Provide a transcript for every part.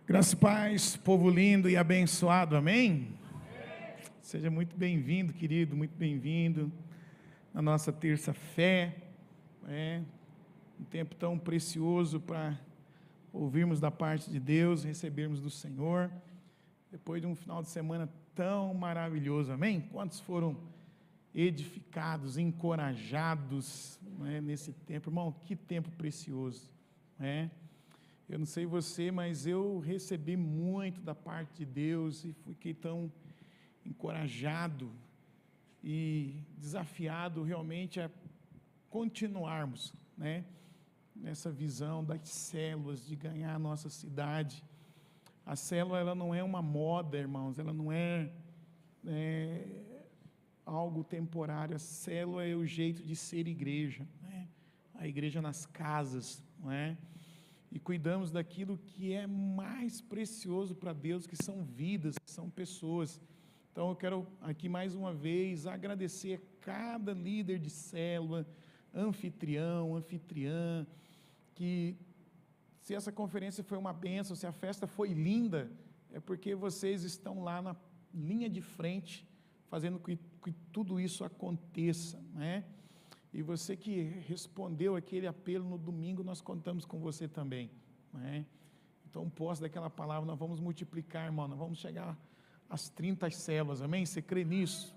Graça e paz, povo lindo e abençoado, amém? Seja muito bem-vindo, querido, muito bem-vindo na nossa terça-fé, um tempo tão precioso para ouvirmos da parte de Deus, recebermos do Senhor, depois de um final de semana tão maravilhoso, amém? Quantos foram edificados, encorajados, nesse tempo? Irmão, que tempo precioso, Eu não sei você, mas eu recebi muito da parte de Deus e fiquei tão encorajado e desafiado realmente a continuarmos, nessa visão das células, de ganhar a nossa cidade. A célula, ela não é uma moda, irmãos, ela não é algo temporário. A célula é o jeito de ser igreja, a igreja nas casas, e cuidamos daquilo que é mais precioso para Deus, que são vidas, que são pessoas. Então eu quero aqui mais uma vez agradecer a cada líder de célula, anfitrião, anfitriã, que se essa conferência foi uma bênção, se a festa foi linda, é porque vocês estão lá na linha de frente, fazendo que tudo isso aconteça, E você que respondeu aquele apelo no domingo, nós contamos com você também, Então, posse daquela palavra, nós vamos multiplicar, irmão, nós vamos chegar às 30 células, amém? Você crê nisso?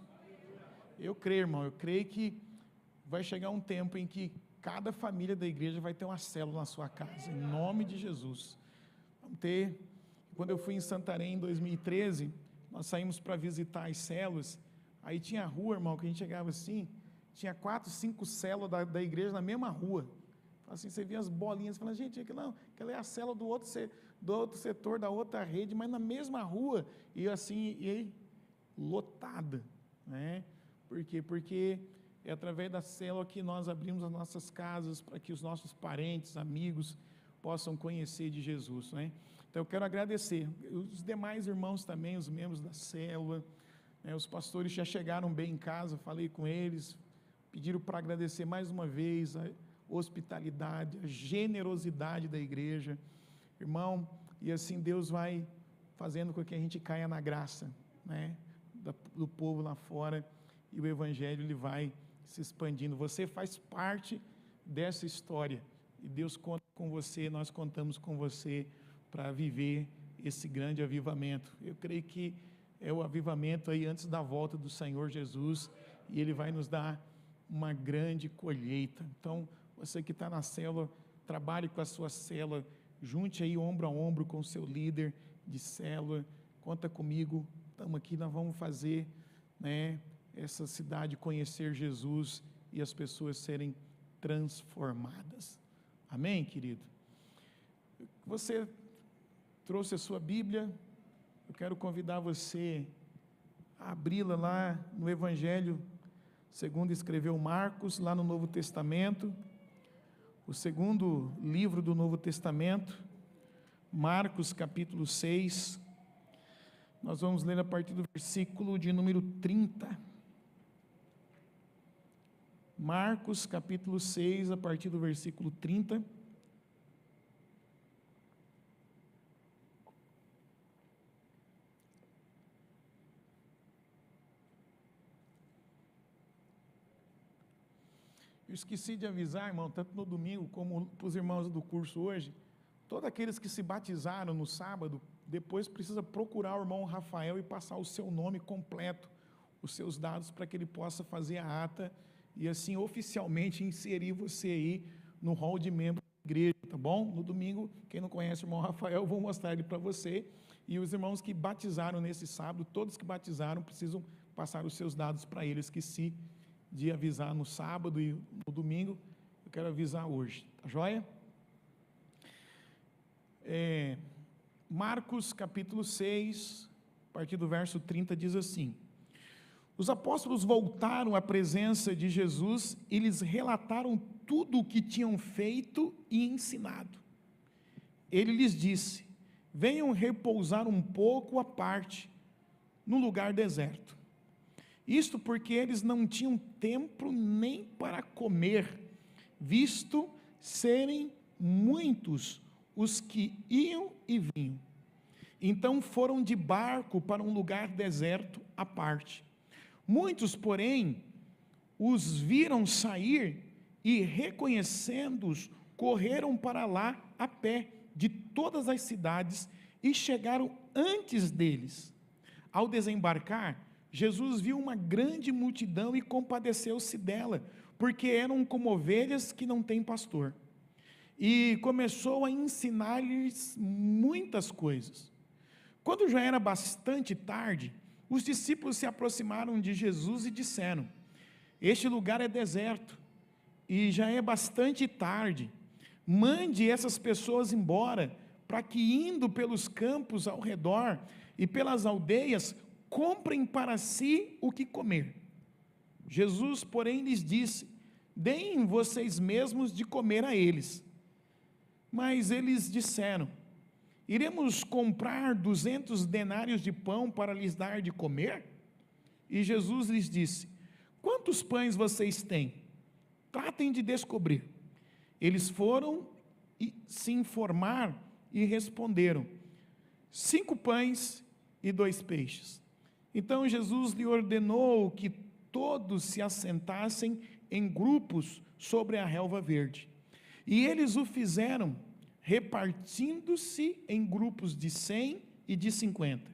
Eu creio, irmão, eu creio que vai chegar um tempo em que cada família da igreja vai ter uma célula na sua casa, em nome de Jesus. Vamos ter. Quando eu fui em Santarém em 2013, nós saímos para visitar as células, aí tinha a rua, irmão, que a gente chegava assim, tinha 4, 5 células da igreja na mesma rua. Assim, você via as bolinhas, você fala, gente, aquela é a célula do outro setor, da outra rede, mas na mesma rua, e assim, lotada, Por quê? Porque é através da célula que nós abrimos as nossas casas, para que os nossos parentes, amigos, possam conhecer de Jesus, Então eu quero agradecer, os demais irmãos também, os membros da célula, os pastores já chegaram bem em casa, falei com eles, pediram para agradecer mais uma vez a hospitalidade, a generosidade da igreja, irmão, e assim Deus vai fazendo com que a gente caia na graça, do povo lá fora, e o evangelho ele vai se expandindo. Você faz parte dessa história, e Deus conta com você, nós contamos com você para viver esse grande avivamento. Eu creio que é o avivamento aí antes da volta do Senhor Jesus, e Ele vai nos dar uma grande colheita. Então, você que está na célula, trabalhe com a sua célula, junte aí ombro a ombro com o seu líder de célula, conta comigo, estamos aqui, nós vamos fazer, essa cidade conhecer Jesus e as pessoas serem transformadas. Amém, querido? Você trouxe a sua Bíblia, eu quero convidar você a abri-la lá no Evangelho segundo escreveu Marcos, lá no Novo Testamento, o segundo livro do Novo Testamento, Marcos capítulo 6, nós vamos ler a partir do versículo de número 30, Marcos capítulo 6, a partir do versículo 30, eu esqueci de avisar, irmão, tanto no domingo como para os irmãos do curso hoje, todos aqueles que se batizaram no sábado, depois precisa procurar o irmão Rafael e passar o seu nome completo, os seus dados, para que ele possa fazer a ata e assim oficialmente inserir você aí no hall de membros da igreja, tá bom? No domingo, quem não conhece o irmão Rafael, eu vou mostrar ele para você, e os irmãos que batizaram nesse sábado, todos que batizaram, precisam passar os seus dados para eles, que se de avisar no sábado e no domingo, eu quero avisar hoje, tá joia? Marcos capítulo 6, a partir do verso 30, diz assim: os apóstolos voltaram à presença de Jesus e lhes relataram tudo o que tinham feito e ensinado. Ele lhes disse: venham repousar um pouco à parte, num lugar deserto. Isto porque eles não tinham tempo nem para comer, visto serem muitos os que iam e vinham. Então foram de barco para um lugar deserto à parte. Muitos, porém, os viram sair e, reconhecendo-os, correram para lá a pé de todas as cidades e chegaram antes deles. Ao desembarcar, Jesus viu uma grande multidão e compadeceu-se dela, porque eram como ovelhas que não têm pastor. E começou a ensinar-lhes muitas coisas. Quando já era bastante tarde, os discípulos se aproximaram de Jesus e disseram: este lugar é deserto e já é bastante tarde. Mande essas pessoas embora, para que, indo pelos campos ao redor e pelas aldeias, comprem para si o que comer. Jesus, porém, lhes disse: deem vocês mesmos de comer a eles. Mas eles disseram: iremos comprar 200 denários de pão para lhes dar de comer? E Jesus lhes disse: quantos pães vocês têm? Tratem de descobrir. Eles foram se informar e responderam: 5 pães e 2 peixes. Então Jesus lhe ordenou que todos se assentassem em grupos sobre a relva verde. E eles o fizeram, repartindo-se em grupos de 100 e de 50.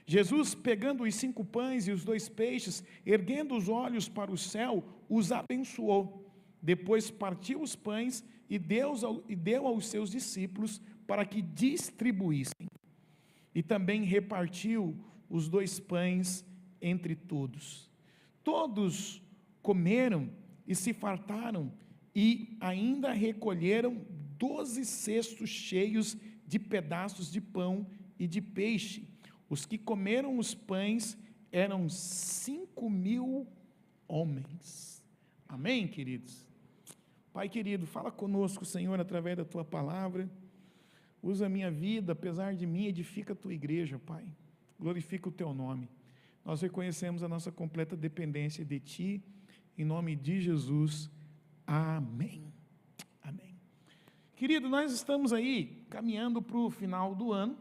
Jesus, pegando os 5 pães e os 2 peixes, erguendo os olhos para o céu, os abençoou. Depois partiu os pães e deu aos seus discípulos para que distribuíssem. E também repartiu os 2 pães entre todos. Todos comeram e se fartaram, e ainda recolheram 12 cestos cheios de pedaços de pão e de peixe. Os que comeram os pães eram 5.000 homens. Amém, queridos? Pai querido, fala conosco, Senhor, através da Tua palavra. Usa a minha vida, apesar de mim, edifica a Tua igreja, Pai. Glorifica o Teu nome. Nós reconhecemos a nossa completa dependência de Ti, em nome de Jesus. Amém. Amém. Querido, nós estamos aí caminhando para o final do ano,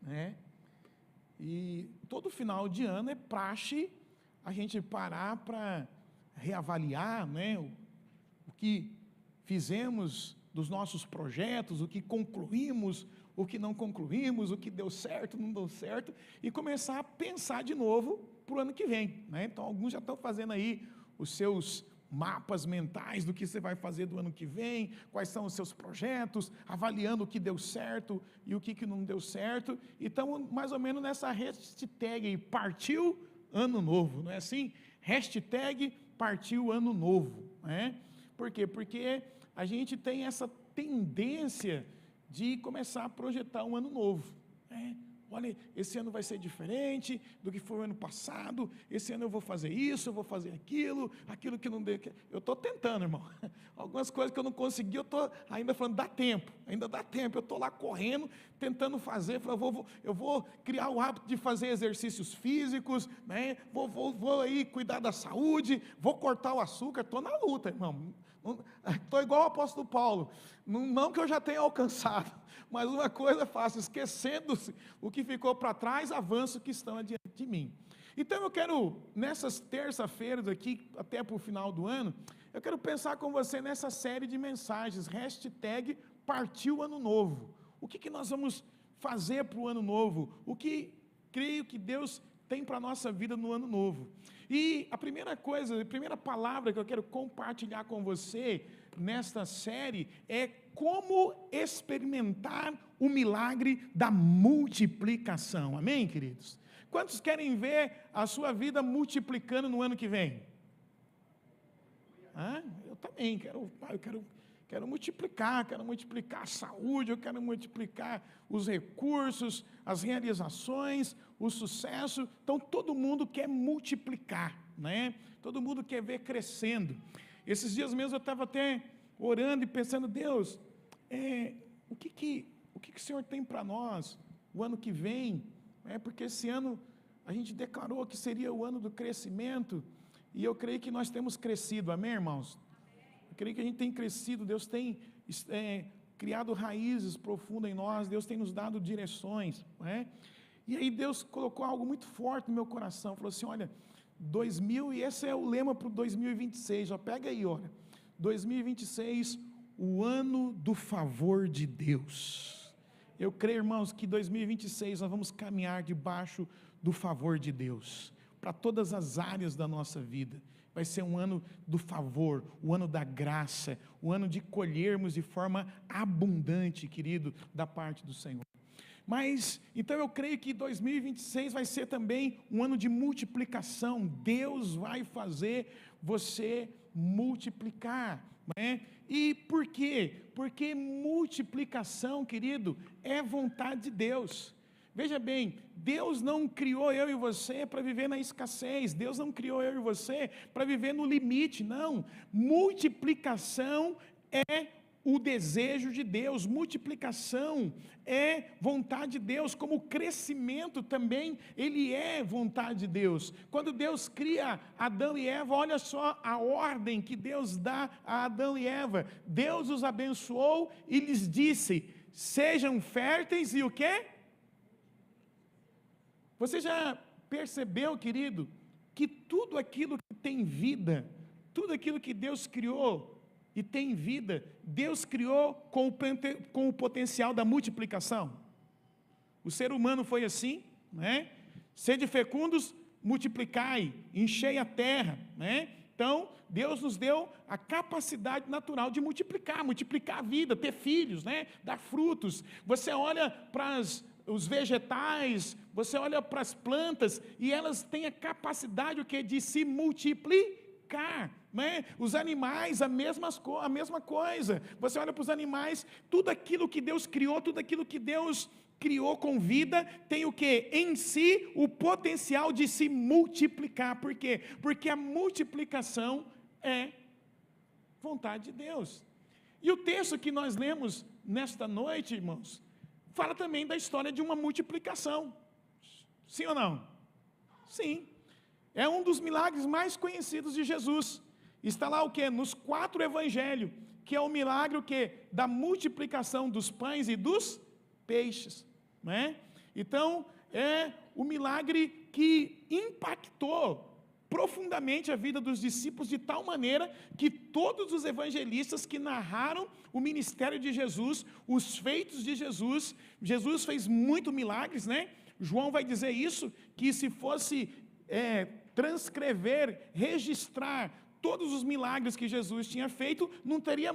né? E todo final de ano é praxe a gente parar para reavaliar, né, o que fizemos dos nossos projetos, o que concluímos, o que não concluímos, o que deu certo, não deu certo, e começar a pensar de novo para o ano que vem, né? Então alguns já estão fazendo aí os seus mapas mentais do que você vai fazer do ano que vem, quais são os seus projetos, avaliando o que deu certo e o que não deu certo. Então, mais ou menos nessa hashtag aí, partiu ano novo, não é assim? Hashtag partiu ano novo, né? Por quê? Porque a gente tem essa tendência de começar a projetar um ano novo, né? Olha, esse ano vai ser diferente do que foi o ano passado, esse ano eu vou fazer isso, eu vou fazer aquilo que não deu. Eu estou tentando, irmão. Algumas coisas que eu não consegui, eu estou ainda falando, ainda dá tempo, eu estou lá correndo, tentando fazer, eu vou criar o hábito de fazer exercícios físicos, né? Vou aí cuidar da saúde, vou cortar o açúcar, estou na luta, irmão. Estou igual o apóstolo Paulo, não que eu já tenha alcançado, mas uma coisa faço, esquecendo-se o que ficou para trás, avanço que estão adiante de mim. Então eu quero, nessas terça-feiras aqui, até para o final do ano, eu quero pensar com você nessa série de mensagens, hashtag partiu ano novo. O que nós vamos fazer para o ano novo? O que creio que Deus tem para a nossa vida no ano novo? E a primeira palavra que eu quero compartilhar com você nesta série é como experimentar o milagre da multiplicação. Amém, queridos? Quantos querem ver a sua vida multiplicando no ano que vem? Eu também quero multiplicar a saúde, eu quero multiplicar os recursos, as realizações, o sucesso. Então todo mundo quer multiplicar, né? Todo mundo quer ver crescendo. Esses dias mesmo eu estava até orando e pensando, Deus, o que o Senhor tem para nós o ano que vem? Porque esse ano a gente declarou que seria o ano do crescimento, e eu creio que nós temos crescido, amém, irmãos? Eu creio que a gente tem crescido, Deus tem criado raízes profundas em nós, Deus tem nos dado direções, não é? E aí Deus colocou algo muito forte no meu coração, falou assim, olha, e esse é o lema para o 2026, já pega aí, olha, 2026, o ano do favor de Deus. Eu creio, irmãos, que 2026 nós vamos caminhar debaixo do favor de Deus, para todas as áreas da nossa vida. Vai ser um ano do favor, o ano da graça, o ano de colhermos de forma abundante, querido, da parte do Senhor. Mas, então eu creio que 2026 vai ser também um ano de multiplicação. Deus vai fazer você multiplicar, né? E por quê? Porque multiplicação, querido, é vontade de Deus. Veja bem, Deus não criou eu e você para viver na escassez, Deus não criou eu e você para viver no limite, não. Multiplicação é o desejo de Deus, multiplicação é vontade de Deus, como o crescimento também, ele é vontade de Deus. Quando Deus cria Adão e Eva, olha só a ordem que Deus dá a Adão e Eva. Deus os abençoou e lhes disse, sejam férteis e o quê? Você já percebeu, querido, que tudo aquilo que tem vida, tudo aquilo que Deus criou e tem vida, Deus criou com o potencial da multiplicação? O ser humano foi assim, né? Sede fecundos, multiplicai, enchei a terra, né? Então, Deus nos deu a capacidade natural de multiplicar a vida, ter filhos, né? Dar frutos. Você olha para os vegetais, você olha para as plantas, e elas têm a capacidade o quê? De se multiplicar, né? Os animais, a mesma coisa. Você olha para os animais, tudo aquilo que Deus criou, tudo aquilo que Deus criou com vida, tem o que? Em si, o potencial de se multiplicar. Por quê? Porque a multiplicação é vontade de Deus. E o texto que nós lemos nesta noite, irmãos, fala também da história de uma multiplicação. Sim ou não? Sim. É um dos milagres mais conhecidos de Jesus. Está lá o quê? Nos 4 evangelhos, que é o milagre o quê? Da multiplicação dos pães e dos peixes, né? Então, é o milagre que impactou profundamente a vida dos discípulos de tal maneira que todos os evangelistas que narraram o ministério de Jesus, os feitos de Jesus, Jesus fez muitos milagres, né? João vai dizer isso, que se fosse transcrever, registrar todos os milagres que Jesus tinha feito, não teria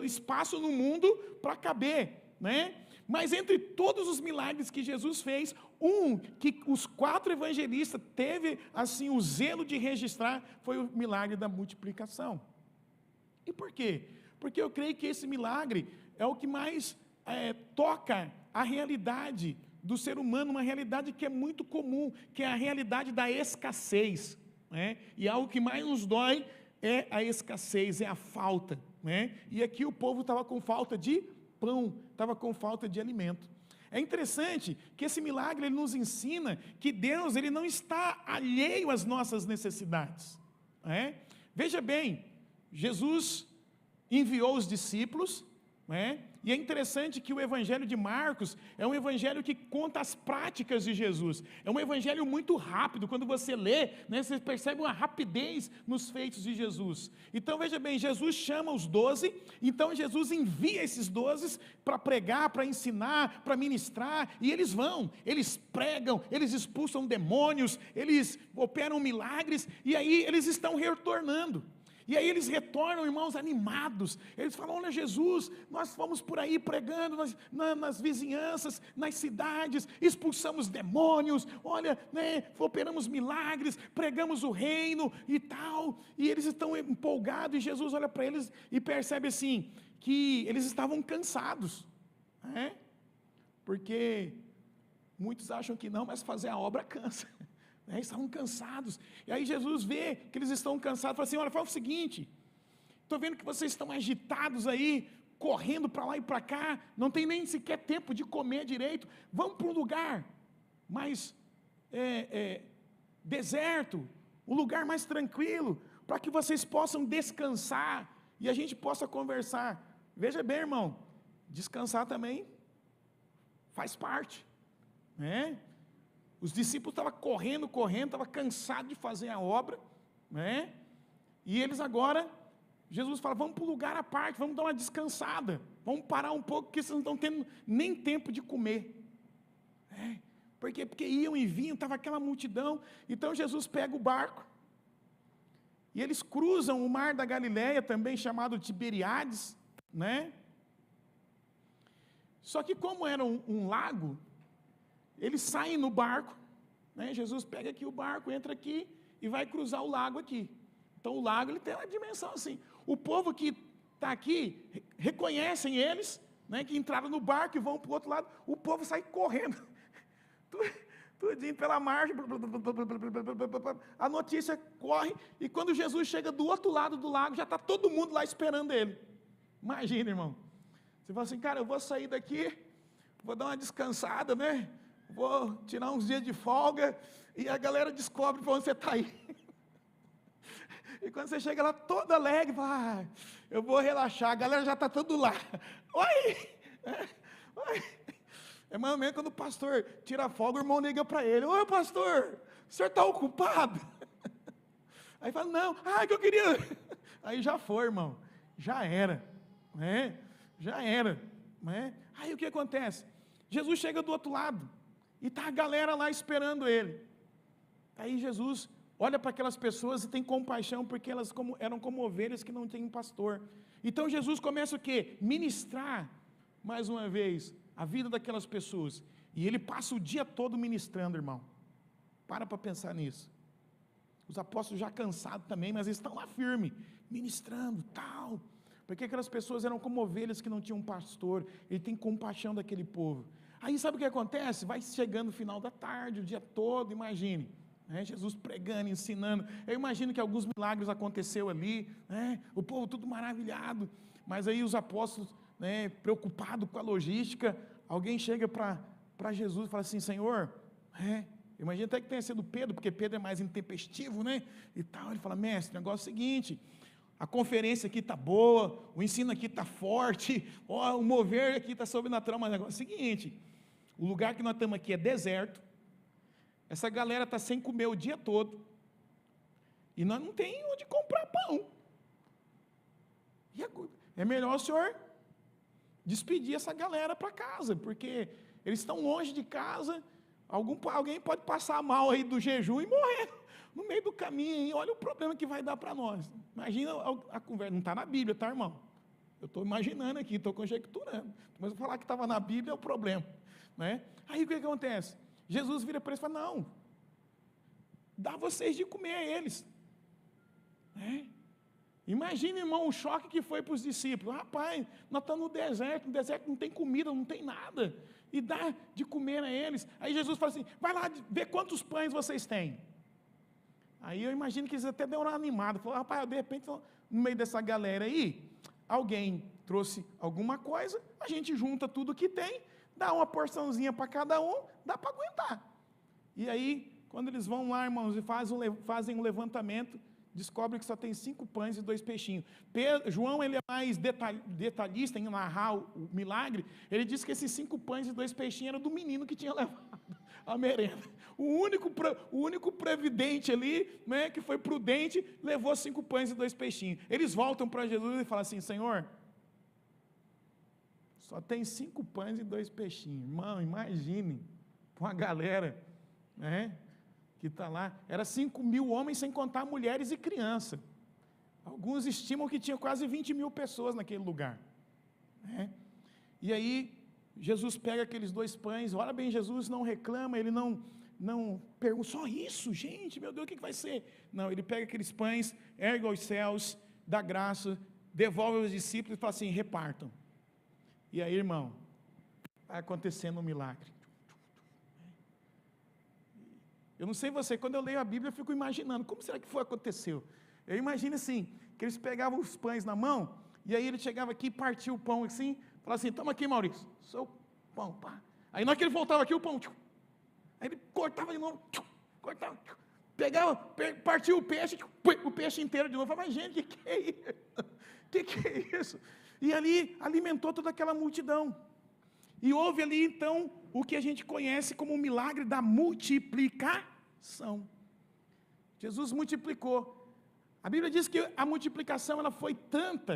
espaço no mundo para caber, né? Mas entre todos os milagres que Jesus fez, que os 4 evangelistas teve assim o zelo de registrar, foi o milagre da multiplicação. E por quê? Porque eu creio que esse milagre é o que mais toca a realidade do ser humano, uma realidade que é muito comum, que é a realidade da escassez, né? E algo que mais nos dói é a escassez, é a falta, né? E aqui o povo estava com falta de pão, estava com falta de alimento. É interessante que esse milagre ele nos ensina que Deus ele não está alheio às nossas necessidades, né? Veja bem, Jesus enviou os discípulos, né? E é interessante que o evangelho de Marcos é um evangelho que conta as práticas de Jesus. É um evangelho muito rápido. Quando você lê, né, você percebe uma rapidez nos feitos de Jesus. Então veja bem, Jesus chama os 12, então Jesus envia esses 12 para pregar, para ensinar, para ministrar, e eles vão, eles pregam, eles expulsam demônios, eles operam milagres, e aí eles estão retornando. E aí eles retornam, irmãos, animados. Eles falam, olha Jesus, nós fomos por aí pregando nas vizinhanças, nas cidades, expulsamos demônios, olha, né, operamos milagres, pregamos o reino e tal. E eles estão empolgados, e Jesus olha para eles e percebe assim, que eles estavam cansados, né? Porque muitos acham que não, mas fazer a obra cansa. Estavam cansados, e aí Jesus vê que eles estão cansados, fala assim, olha, fala o seguinte, estou vendo que vocês estão agitados aí, correndo para lá e para cá, não tem nem sequer tempo de comer direito, vamos para um lugar mais deserto, um lugar mais tranquilo, para que vocês possam descansar, e a gente possa conversar. Veja bem, irmão, descansar também faz parte, né? Os discípulos estavam correndo, estavam cansados de fazer a obra, né? E eles agora, Jesus fala, vamos para um lugar à parte, vamos dar uma descansada, vamos parar um pouco, porque vocês não estão tendo nem tempo de comer. Por quê? Porque iam e vinham, estava aquela multidão. Então Jesus pega o barco, e eles cruzam o mar da Galileia, também chamado Tiberíades, né? Só que como era um lago, eles saem no barco, né? Jesus pega aqui o barco, entra aqui e vai cruzar o lago aqui. Então o lago ele tem uma dimensão assim. O povo que está aqui, reconhecem eles, né, que entraram no barco e vão para o outro lado, o povo sai correndo, tudinho pela margem, a notícia corre, e quando Jesus chega do outro lado do lago, já está todo mundo lá esperando ele. Imagina, irmão, você fala assim, cara, eu vou sair daqui, vou dar uma descansada, né, vou tirar uns dias de folga, e a galera descobre para onde você está aí. E quando você chega lá todo alegre, fala, eu vou relaxar, a galera já está tudo lá. Oi! Oi! É mais ou menos quando o pastor tira folga, o irmão liga para ele, oi pastor, o senhor está ocupado? Aí fala, não, que eu queria. Aí já foi, irmão, já era, né? Já era, né? Aí o que acontece? Jesus chega do outro lado, e está a galera lá esperando ele. Aí Jesus olha para aquelas pessoas e tem compaixão, porque elas eram como ovelhas que não têm um pastor. Então Jesus começa o quê? Ministrar, mais uma vez, a vida daquelas pessoas. E ele passa o dia todo ministrando, irmão. Para pensar nisso. Os apóstolos já cansados também, mas eles estão lá firme, ministrando, tal. Porque aquelas pessoas eram como ovelhas que não tinham um pastor. Ele tem compaixão daquele povo. Aí sabe o que acontece? Vai chegando o final da tarde, o dia todo, imagine. Jesus pregando, ensinando. Eu imagino que alguns milagres aconteceu ali, o povo tudo maravilhado, mas aí os apóstolos, preocupados com a logística, alguém chega para Jesus e fala assim, Senhor, imagina até que tenha sido Pedro, porque Pedro é mais intempestivo, e tal. Ele fala, mestre, o negócio é o seguinte, a conferência aqui está boa, o ensino aqui está forte, o mover aqui está sobrenatural, mas o negócio é o seguinte, o lugar que nós estamos aqui é deserto, essa galera está sem comer o dia todo, e nós não tem onde comprar pão, e é melhor o senhor despedir essa galera para casa, porque eles estão longe de casa, alguém pode passar mal aí do jejum e morrer no meio do caminho, e olha o problema que vai dar para nós. Imagina a conversa, não está na Bíblia, tá, irmão? Eu estou imaginando aqui, estou conjecturando, mas eu falar que estava na Bíblia é o problema, Aí o que acontece? Jesus vira para eles e fala, não, dá vocês de comer a eles, Imagina, irmão, o choque que foi para os discípulos, rapaz, nós estamos no deserto não tem comida, não tem nada, e dá de comer a eles. Aí Jesus fala assim, vai lá ver quantos pães vocês têm. Aí eu imagino que eles até deram uma animada, falaram, rapaz, de repente, no meio dessa galera aí, alguém trouxe alguma coisa, a gente junta tudo que tem, dá uma porçãozinha para cada um, dá para aguentar. E aí, quando eles vão lá, irmãos, e fazem um levantamento, descobrem que só tem 5 pães e 2 peixinhos. João, ele é mais detalhista em narrar o milagre, ele diz que esses 5 pães e 2 peixinhos eram do menino que tinha levado a merenda. O único previdente ali, que foi prudente, levou 5 pães e 2 peixinhos. Eles voltam para Jesus e falam assim, Senhor, só tem 5 pães e 2 peixinhos. Irmão, imagine, com a galera, que está lá, era 5.000 homens, sem contar mulheres e crianças. Alguns estimam que tinha quase 20.000 pessoas naquele lugar. E aí, Jesus pega aqueles 2 pães, olha bem, Jesus não reclama, ele não pergunta, só isso, gente, meu Deus, o que vai ser? Não, ele pega aqueles pães, ergue aos céus, dá graça, devolve aos discípulos e fala assim, repartam. E aí, irmão, vai acontecendo um milagre. Eu não sei você, quando eu leio a Bíblia, eu fico imaginando, como será que aconteceu? Eu imagino assim, que eles pegavam os pães na mão, e aí ele chegava aqui, partia o pão assim, falava assim, toma aqui, Maurício, seu pão, pá. Aí na hora que ele voltava aqui, o pão, aí ele cortava de novo, cortava, pegava, partia o peixe inteiro de novo, falava, mas gente, que é isso? Que é isso? e ali alimentou toda aquela multidão. E houve ali então o que a gente conhece como o milagre da multiplicação. Jesus multiplicou. A Bíblia diz que a multiplicação ela foi tanta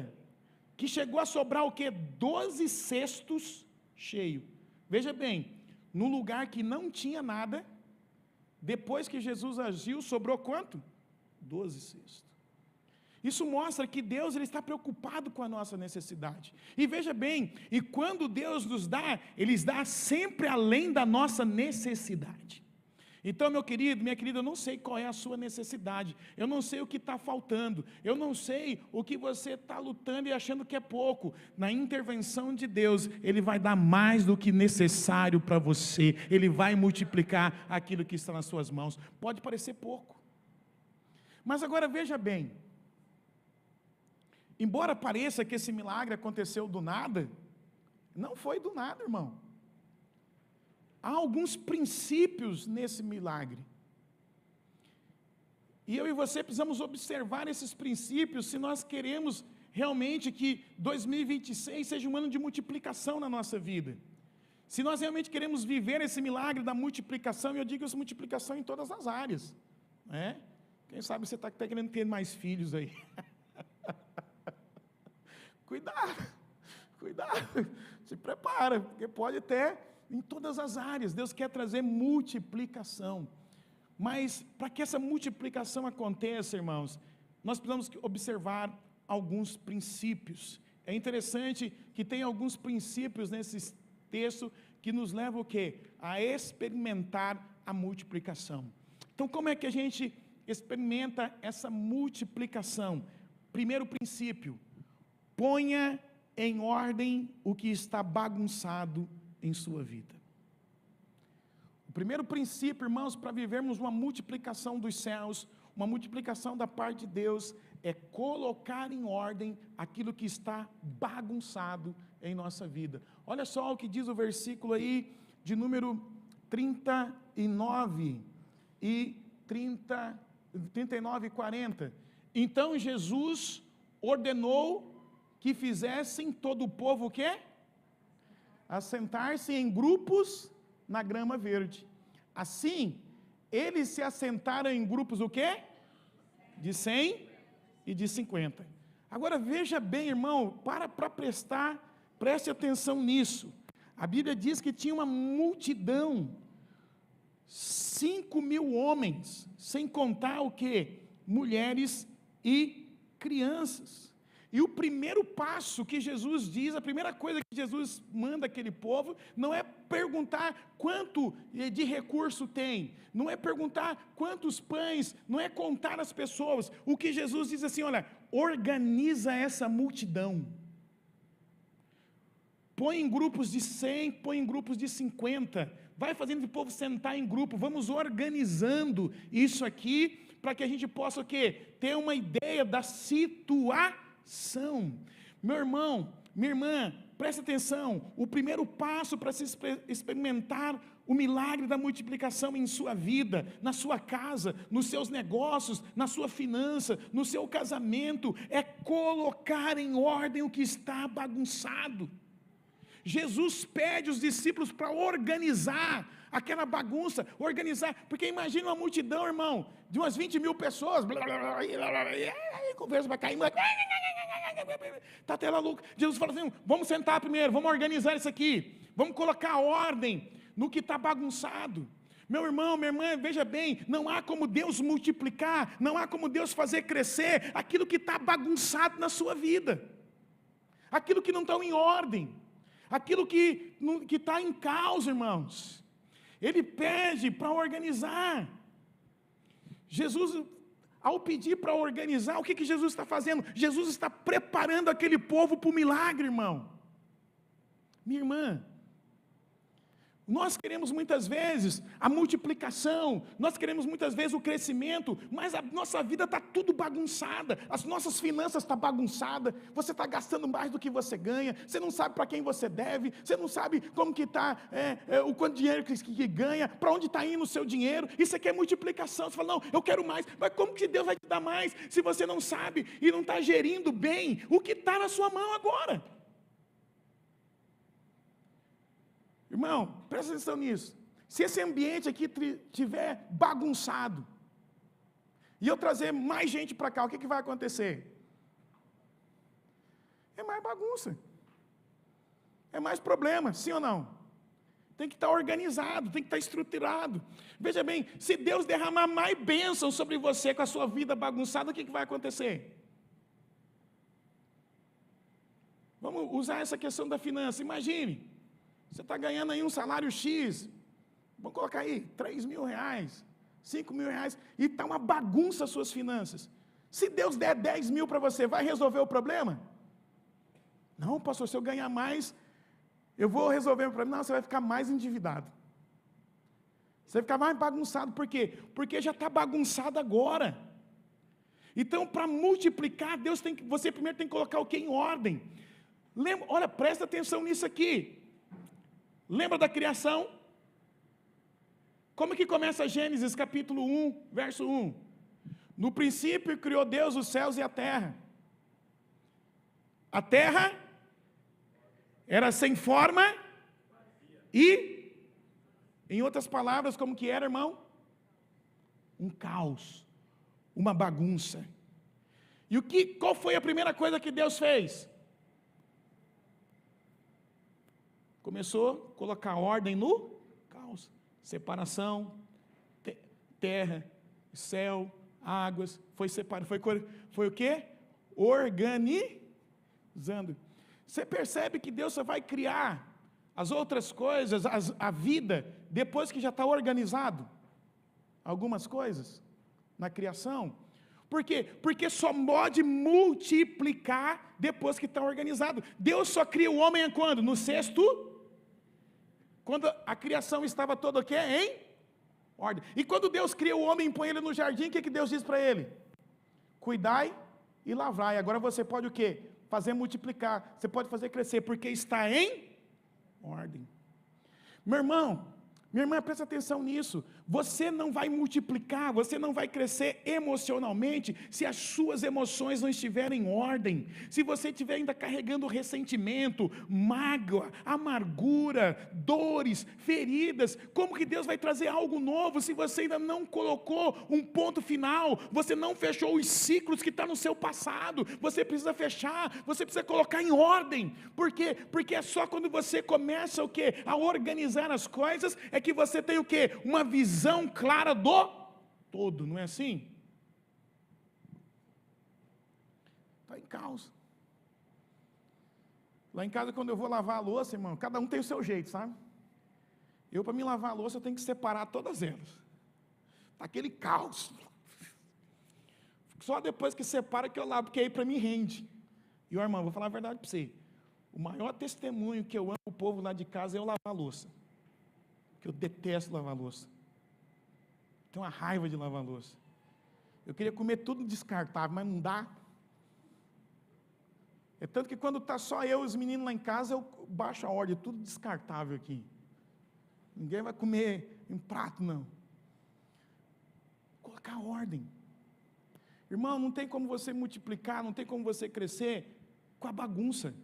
que chegou a sobrar o quê? 12 cestos cheios. Veja bem, num lugar que não tinha nada, depois que Jesus agiu, sobrou quanto? 12 cestos. Isso mostra que Deus ele está preocupado com a nossa necessidade. E veja bem, e quando Deus nos dá, Ele dá sempre além da nossa necessidade. Então, meu querido, minha querida, eu não sei qual é a sua necessidade, eu não sei o que está faltando, eu não sei o que você está lutando e achando que é pouco. Na intervenção de Deus, Ele vai dar mais do que necessário para você, Ele vai multiplicar aquilo que está nas suas mãos. Pode parecer pouco, mas agora veja bem, embora pareça que esse milagre aconteceu do nada, não foi do nada, irmão. Há alguns princípios nesse milagre. E eu e você precisamos observar esses princípios se nós queremos realmente que 2026 seja um ano de multiplicação na nossa vida. Se nós realmente queremos viver esse milagre da multiplicação, e eu digo essa multiplicação em todas as áreas. Né? Quem sabe você está até querendo ter mais filhos aí. Cuidado, se prepara, porque pode até... Em todas as áreas, Deus quer trazer multiplicação. Mas, para que essa multiplicação aconteça, irmãos, nós precisamos observar alguns princípios. É interessante que tem alguns princípios nesse texto que nos levam o quê? A experimentar a multiplicação. Então, como é que a gente experimenta essa multiplicação? Primeiro princípio, ponha em ordem o que está bagunçado em sua vida. O primeiro princípio, irmãos, para vivermos uma multiplicação dos céus, uma multiplicação da parte de Deus, é colocar em ordem aquilo que está bagunçado em nossa vida. Olha só o que diz o versículo aí, de número 39 e 39 e 40. Então Jesus ordenou que fizessem todo o povo o quê? Assentar-se em grupos na grama verde. Assim, eles se assentaram em grupos o quê? De 100 e de 50. Agora veja bem, irmão, preste atenção nisso. A Bíblia diz que tinha uma multidão, 5.000 homens, sem contar o quê? Mulheres e crianças. E o primeiro passo que Jesus diz, a primeira coisa que Jesus manda aquele povo, não é perguntar quanto de recurso tem, não é perguntar quantos pães, não é contar as pessoas. O que Jesus diz assim, olha, organiza essa multidão. Põe em grupos de 100, põe em grupos de 50, vai fazendo o povo sentar em grupo, vamos organizando isso aqui, para que a gente possa o quê? Ter uma ideia da situação. Meu irmão, minha irmã, presta atenção, o primeiro passo para se experimentar o milagre da multiplicação em sua vida, na sua casa, nos seus negócios, na sua finança, no seu casamento, é colocar em ordem o que está bagunçado. Jesus pede os discípulos para organizar aquela bagunça, porque imagina uma multidão, irmão, de umas 20.000 pessoas, conversa para cair, está até lá louco. Jesus fala assim, vamos sentar primeiro, vamos organizar isso aqui, vamos colocar ordem no que está bagunçado. Meu irmão, minha irmã, veja bem, não há como Deus multiplicar, não há como Deus fazer crescer aquilo que está bagunçado na sua vida, aquilo que não está em ordem, aquilo que está em caos, irmãos. Ele pede para organizar. Jesus, ao pedir para organizar, o que Jesus está fazendo? Jesus está preparando aquele povo para o milagre, irmão. Minha irmã, nós queremos muitas vezes a multiplicação, nós queremos muitas vezes o crescimento, mas a nossa vida está tudo bagunçada, as nossas finanças estão bagunçadas, você está gastando mais do que você ganha, você não sabe para quem você deve, você não sabe como que está, o quanto dinheiro que ganha, para onde está indo o seu dinheiro, isso aqui é multiplicação. Você fala, não, eu quero mais, mas como que Deus vai te dar mais, se você não sabe e não está gerindo bem o que está na sua mão agora? Irmão, presta atenção nisso. Se esse ambiente aqui estiver bagunçado, e eu trazer mais gente para cá, o que vai acontecer? É mais bagunça. É mais problema, sim ou não? Tem que estar organizado, tem que estar estruturado. Veja bem, se Deus derramar mais bênção sobre você com a sua vida bagunçada, o que vai acontecer? Vamos usar essa questão da finança. Imagine, você está ganhando aí um salário X, vamos colocar aí, 3 mil reais, 5 mil reais, e está uma bagunça as suas finanças. Se Deus der 10 mil para você, vai resolver o problema? Não, pastor, se eu ganhar mais, eu vou resolver o problema. Não, você vai ficar mais endividado. Você vai ficar mais bagunçado. Por quê? Porque já está bagunçado agora. Então, para multiplicar, você primeiro tem que colocar o que em ordem. Olha, presta atenção nisso aqui. Lembra da criação? Como que começa Gênesis capítulo 1, verso 1? No princípio criou Deus os céus e a terra. A terra era sem forma e, em outras palavras, como que era, irmão? Um caos, uma bagunça. E qual foi a primeira coisa que Deus fez? Começou a colocar ordem no caos. Separação, terra, céu, águas, foi o quê? Organizando. Você percebe que Deus só vai criar as outras coisas, a vida, depois que já está organizado? Algumas coisas na criação. Por quê? Porque só pode multiplicar depois que está organizado. Deus só cria o homem quando? No sexto? Quando a criação estava toda o quê? Em ordem. E quando Deus cria o homem e põe ele no jardim, o que Deus diz para ele? Cuidai e lavrai. Agora você pode o quê? Fazer multiplicar. Você pode fazer crescer, porque está em ordem. Meu irmão, minha irmã, presta atenção nisso. Você não vai multiplicar, você não vai crescer emocionalmente se as suas emoções não estiverem em ordem. Se você estiver ainda carregando ressentimento, mágoa, amargura, dores, feridas, como que Deus vai trazer algo novo se você ainda não colocou um ponto final? Você não fechou os ciclos que estão no seu passado. Você precisa fechar, você precisa colocar em ordem. Por quê? Porque é só quando você começa o quê? A organizar as coisas, é que você tem o quê? Uma visão clara do todo, não é assim? Está em caos. Lá em casa, quando eu vou lavar a louça, irmão, cada um tem o seu jeito, sabe? Eu, para me lavar a louça, eu tenho que separar todas elas. Está aquele caos. Só depois que separa que eu lavo, porque aí para mim rende. E, ó, irmão, vou falar a verdade para você. O maior testemunho que eu amo o povo lá de casa é eu lavar a louça. Que eu detesto lavar louça. Tenho uma raiva de lavar louça. Eu queria comer tudo descartável, mas não dá. É tanto que quando está só eu e os meninos lá em casa, eu baixo a ordem, tudo descartável aqui. Ninguém vai comer em prato, não. Colocar a ordem. Irmão, não tem como você multiplicar, não tem como você crescer com a bagunça.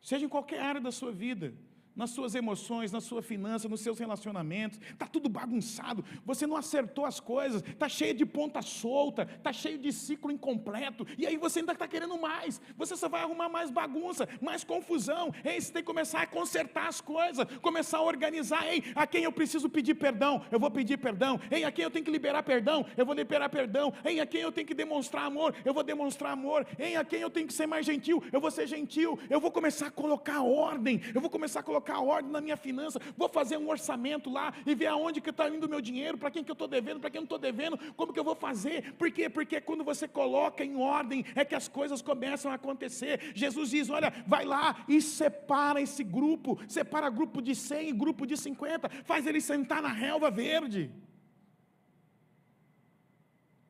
Seja em qualquer área da sua vida. Nas suas emoções, na sua finança, nos seus relacionamentos, está tudo bagunçado, você não acertou as coisas, está cheio de ponta solta, está cheio de ciclo incompleto, e aí você ainda está querendo mais, você só vai arrumar mais bagunça, mais confusão. Ei, você tem que começar a consertar as coisas, começar a organizar. Ei, a quem eu preciso pedir perdão, eu vou pedir perdão. Ei, a quem eu tenho que liberar perdão, eu vou liberar perdão. Ei, a quem eu tenho que demonstrar amor, eu vou demonstrar amor. Ei, a quem eu tenho que ser mais gentil, eu vou ser gentil. Eu vou começar a colocar ordem, eu vou começar a colocar ordem na minha finança, vou fazer um orçamento lá e ver aonde que está indo o meu dinheiro, para quem que eu estou devendo, para quem não estou devendo, como que eu vou fazer. Por quê? Porque quando você coloca em ordem, é que as coisas começam a acontecer. Jesus diz, olha, vai lá e separa esse grupo, separa grupo de 100 e grupo de 50, faz ele sentar na relva verde,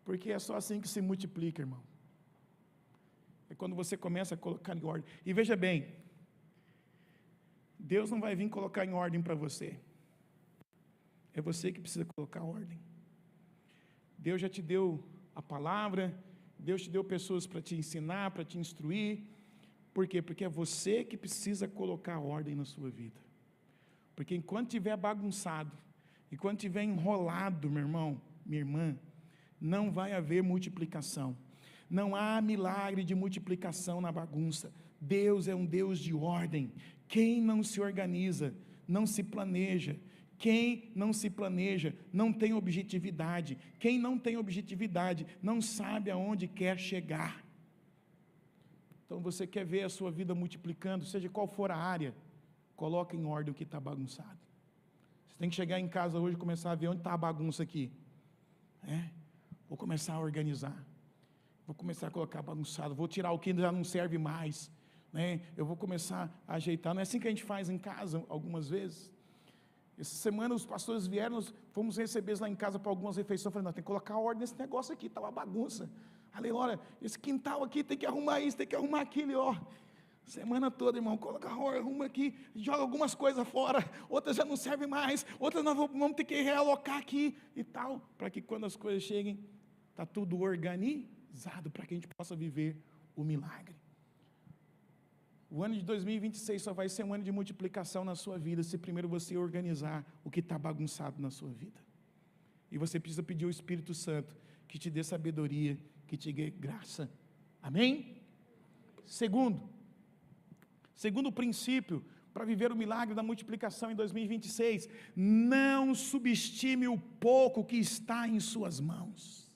porque é só assim que se multiplica, irmão. É quando você começa a colocar em ordem. E veja bem, Deus não vai vir colocar em ordem para você. É você que precisa colocar ordem. Deus já te deu a palavra, Deus te deu pessoas para te ensinar, para te instruir. Por quê? Porque é você que precisa colocar ordem na sua vida. Porque enquanto estiver bagunçado, enquanto estiver enrolado, meu irmão, minha irmã, não vai haver multiplicação. Não há milagre de multiplicação na bagunça. Deus é um Deus de ordem. Quem não se organiza, não se planeja. Quem não se planeja, não tem objetividade. Quem não tem objetividade, não sabe aonde quer chegar. Então você quer ver a sua vida multiplicando, seja qual for a área, coloca em ordem o que está bagunçado. Você tem que chegar em casa hoje e começar a ver onde está a bagunça aqui. Vou começar a organizar. Vou começar a colocar bagunçado. Vou tirar o que já não serve mais. Eu vou começar a ajeitar. Não é assim que a gente faz em casa algumas vezes? Essa semana os pastores vieram, nós fomos receber lá em casa para algumas refeições. Eu falei, não, tem que colocar ordem nesse negócio aqui, está uma bagunça. Aleluia, esse quintal aqui tem que arrumar isso, tem que arrumar aquilo, ó. Semana toda, irmão, coloca ordem, arruma aqui, joga algumas coisas fora, outras já não servem mais, outras nós vamos ter que realocar aqui e tal, para que quando as coisas cheguem, está tudo organizado, para que a gente possa viver o milagre. O ano de 2026 só vai ser um ano de multiplicação na sua vida, se primeiro você organizar o que está bagunçado na sua vida. E você precisa pedir ao Espírito Santo que te dê sabedoria, que te dê graça. Amém? Segundo princípio, para viver o milagre da multiplicação em 2026, não subestime o pouco que está em suas mãos.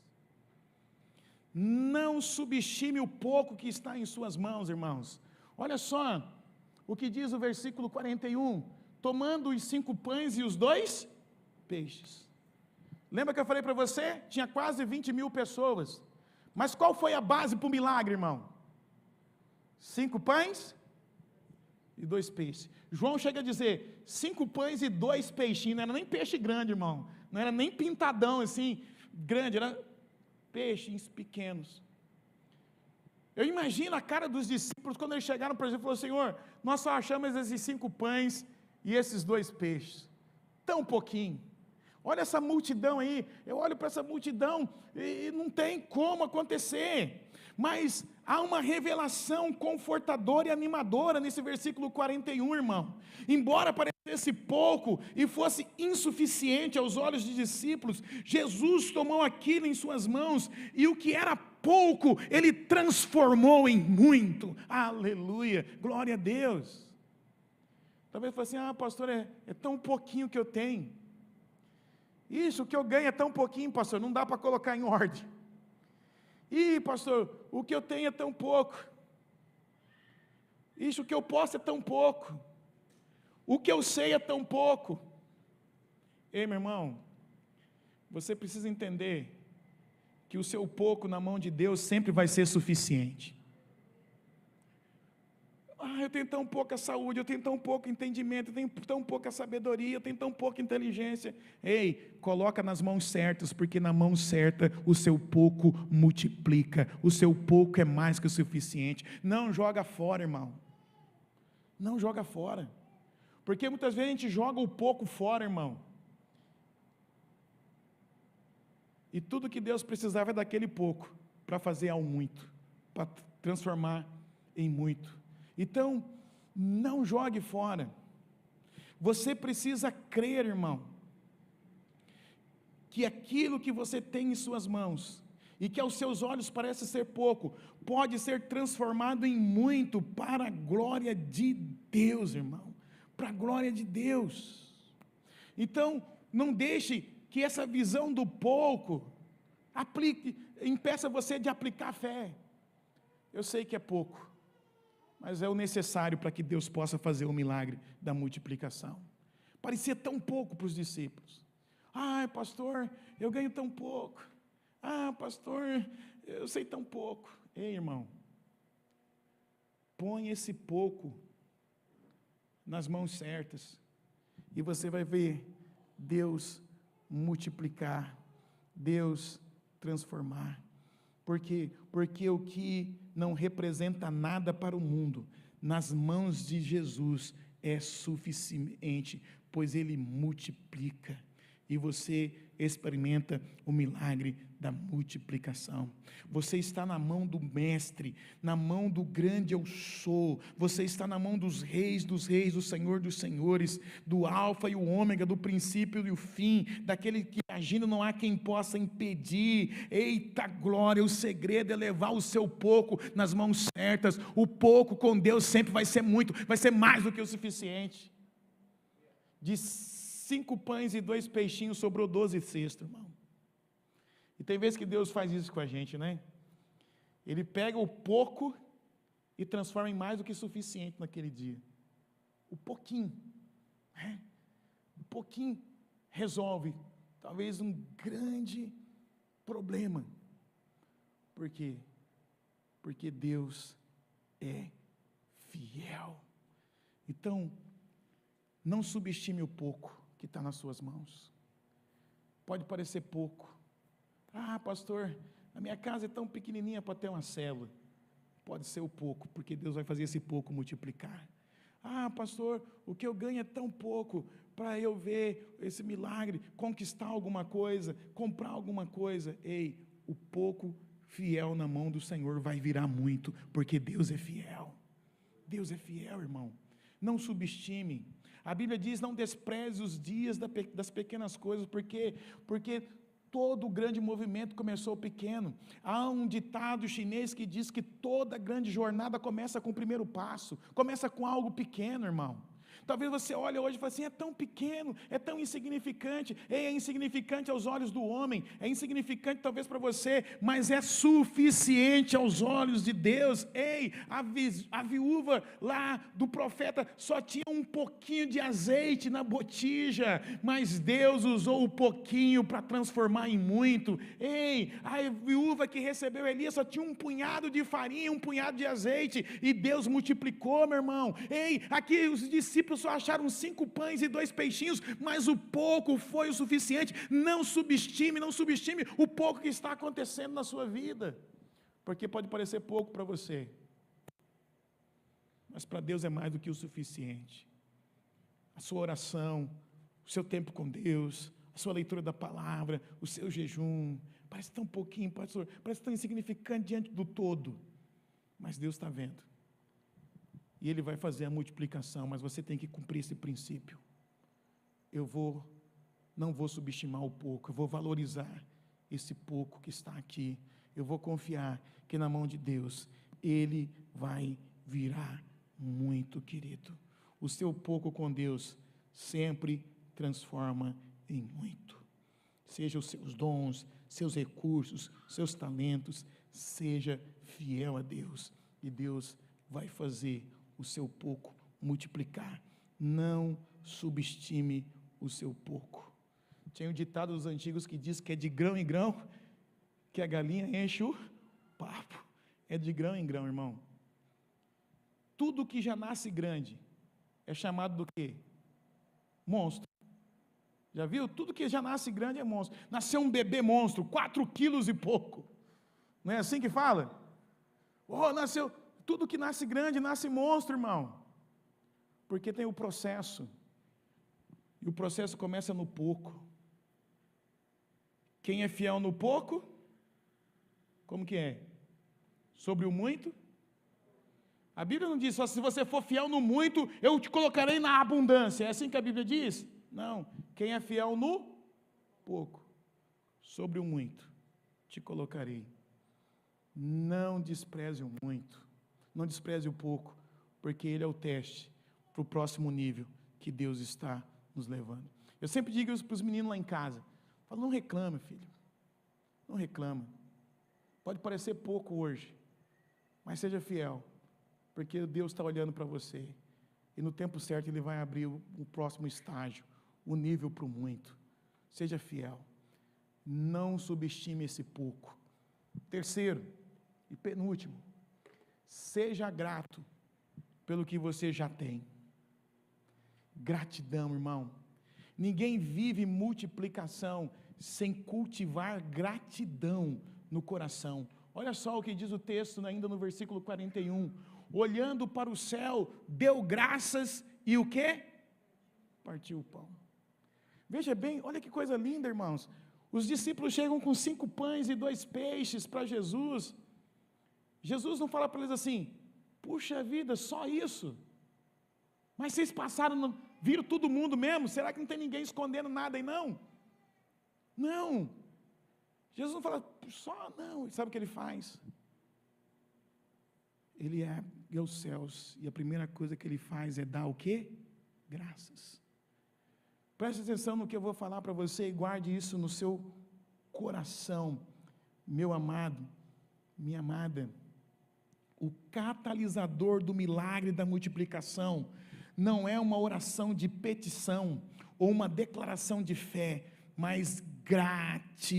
Não subestime o pouco que está em suas mãos, irmãos. Olha só o que diz o versículo 41, tomando os 5 pães e os 2 peixes. Lembra que eu falei para você? Tinha quase 20.000 pessoas. Mas qual foi a base para o milagre, irmão? 5 pães e 2 peixes. João chega a dizer, 5 pães e 2 peixinhos, não era nem peixe grande, irmão, não era nem pintadão assim, grande, era peixes pequenos. Eu imagino a cara dos discípulos, quando eles chegaram para Jesus e falaram, Senhor, nós só achamos esses 5 pães e esses 2 peixes, tão pouquinho. Olha essa multidão aí, eu olho para essa multidão e não tem como acontecer, mas há uma revelação confortadora e animadora nesse versículo 41, irmão. Embora parecesse pouco e fosse insuficiente aos olhos dos discípulos, Jesus tomou aquilo em suas mãos e o que era pouco, Ele transformou em muito. Aleluia, glória a Deus. Talvez você fale assim, pastor, é tão pouquinho que eu tenho. Isso que eu ganho é tão pouquinho, pastor, não dá para colocar em ordem. Pastor, o que eu tenho é tão pouco. Isso que eu posso é tão pouco. O que eu sei é tão pouco. Ei, meu irmão, você precisa entender que o seu pouco na mão de Deus sempre vai ser suficiente. Eu tenho tão pouca saúde, eu tenho tão pouco entendimento, eu tenho tão pouca sabedoria, eu tenho tão pouca inteligência. Ei, coloca nas mãos certas, porque na mão certa o seu pouco multiplica, o seu pouco é mais que o suficiente. Não joga fora, irmão. Não joga fora. Porque muitas vezes a gente joga o pouco fora, irmão. E tudo que Deus precisava é daquele pouco, para fazer ao muito, para transformar em muito. Então, não jogue fora. Você precisa crer, irmão, que aquilo que você tem em suas mãos, e que aos seus olhos parece ser pouco, pode ser transformado em muito, para a glória de Deus, irmão, para a glória de Deus. Então, não deixe que essa visão do pouco, impeça você de aplicar a fé. Eu sei que é pouco, mas é o necessário para que Deus possa fazer o milagre da multiplicação. Parecia tão pouco para os discípulos. Pastor, eu ganho tão pouco. Pastor, eu sei tão pouco. Ei, irmão, põe esse pouco nas mãos certas, e você vai ver Deus multiplicar, Deus transformar. Por quê? Porque o que não representa nada para o mundo, nas mãos de Jesus é suficiente, pois Ele multiplica, e você experimenta o milagre da multiplicação. Você está na mão do mestre, na mão do grande eu sou, você está na mão dos reis, do Senhor dos senhores, do alfa e o ômega, do princípio e o fim, daquele que agindo não há quem possa impedir. Eita glória, o segredo é levar o seu pouco nas mãos certas. O pouco com Deus sempre vai ser muito, vai ser mais do que o suficiente. De 5 pães e 2 peixinhos sobrou 12 cestos, irmão. E tem vezes que Deus faz isso com a gente, né? Ele pega o pouco e transforma em mais do que suficiente naquele dia. O pouquinho, né? O pouquinho resolve talvez um grande problema. Por quê? Porque Deus é fiel. Então, não subestime o pouco que está nas suas mãos. Pode parecer pouco. Ah, pastor, a minha casa é tão pequenininha para ter uma célula. Pode ser o pouco, porque Deus vai fazer esse pouco multiplicar. Ah, pastor, o que eu ganho é tão pouco para eu ver esse milagre, conquistar alguma coisa, comprar alguma coisa. Ei, o pouco fiel na mão do Senhor vai virar muito, porque Deus é fiel. Deus é fiel, irmão. Não subestime. A Bíblia diz, não despreze os dias das pequenas coisas, porque todo grande movimento começou pequeno. Há um ditado chinês que diz que toda grande jornada começa com o primeiro passo, começa com algo pequeno, irmão. Talvez você olhe hoje e fale assim, é tão pequeno, é tão insignificante. Ei, é insignificante aos olhos do homem, é insignificante talvez para você, mas é suficiente aos olhos de Deus. Ei, a viúva lá do profeta só tinha um pouquinho de azeite na botija, mas Deus usou o pouquinho para transformar em muito. Ei, a viúva que recebeu Elias só tinha um punhado de farinha, um punhado de azeite, e Deus multiplicou, meu irmão. Ei, aqui os discípulos só acharam 5 pães e 2 peixinhos, mas o pouco foi o suficiente. Não subestime o pouco que está acontecendo na sua vida, porque pode parecer pouco para você, mas para Deus é mais do que o suficiente. A sua oração, o seu tempo com Deus, a sua leitura da palavra, o seu jejum, parece tão pouquinho, pastor, parece tão insignificante diante do todo, mas Deus está vendo. E Ele vai fazer a multiplicação, mas você tem que cumprir esse princípio. Não vou subestimar o pouco, eu vou valorizar esse pouco que está aqui. Eu vou confiar que na mão de Deus, Ele vai virar muito, querido. O seu pouco com Deus sempre transforma em muito. Seja os seus dons, seus recursos, seus talentos, seja fiel a Deus, e Deus vai fazer o seu pouco multiplicar. Não subestime o seu pouco. Tinha um ditado dos antigos que diz que é de grão em grão que a galinha enche o papo. É de grão em grão, irmão. Tudo que já nasce grande é chamado do quê? Monstro. Já viu? Tudo que já nasce grande é monstro. Nasceu um bebê monstro, 4 quilos e pouco. Não é assim que fala? Nasceu... Tudo que nasce grande, nasce monstro, irmão. Porque tem o processo. E o processo começa no pouco. Quem é fiel no pouco, como que é? Sobre o muito? A Bíblia não diz só, se você for fiel no muito, eu te colocarei na abundância. É assim que a Bíblia diz? Não. Quem é fiel no pouco, sobre o muito, te colocarei. Não despreze o muito. Não despreze o pouco, porque ele é o teste para o próximo nível que Deus está nos levando. Eu sempre digo isso para os meninos lá em casa. Falo, não reclama, filho. Não reclama. Pode parecer pouco hoje, mas seja fiel, porque Deus está olhando para você. E no tempo certo Ele vai abrir o próximo estágio, o nível para o muito. Seja fiel. Não subestime esse pouco. Terceiro e penúltimo, seja grato pelo que você já tem. Gratidão, irmão. Ninguém vive multiplicação sem cultivar gratidão no coração. Olha só o que diz o texto ainda no versículo 41. Olhando para o céu, deu graças e o quê? Partiu o pão. Veja bem, olha que coisa linda, irmãos. Os discípulos chegam com 5 pães e 2 peixes para Jesus. Jesus não fala para eles assim: puxa vida, só isso? Mas vocês passaram, viram todo mundo mesmo? Será que não tem ninguém escondendo nada aí não? Não. Jesus não fala só não. Sabe o que ele faz? Ele ergue aos céus, e a primeira coisa que ele faz é dar o quê? Graças. Preste atenção no que eu vou falar para você e guarde isso no seu coração, meu amado, minha amada. O catalisador do milagre da multiplicação não é uma oração de petição ou uma declaração de fé, mas gratidão.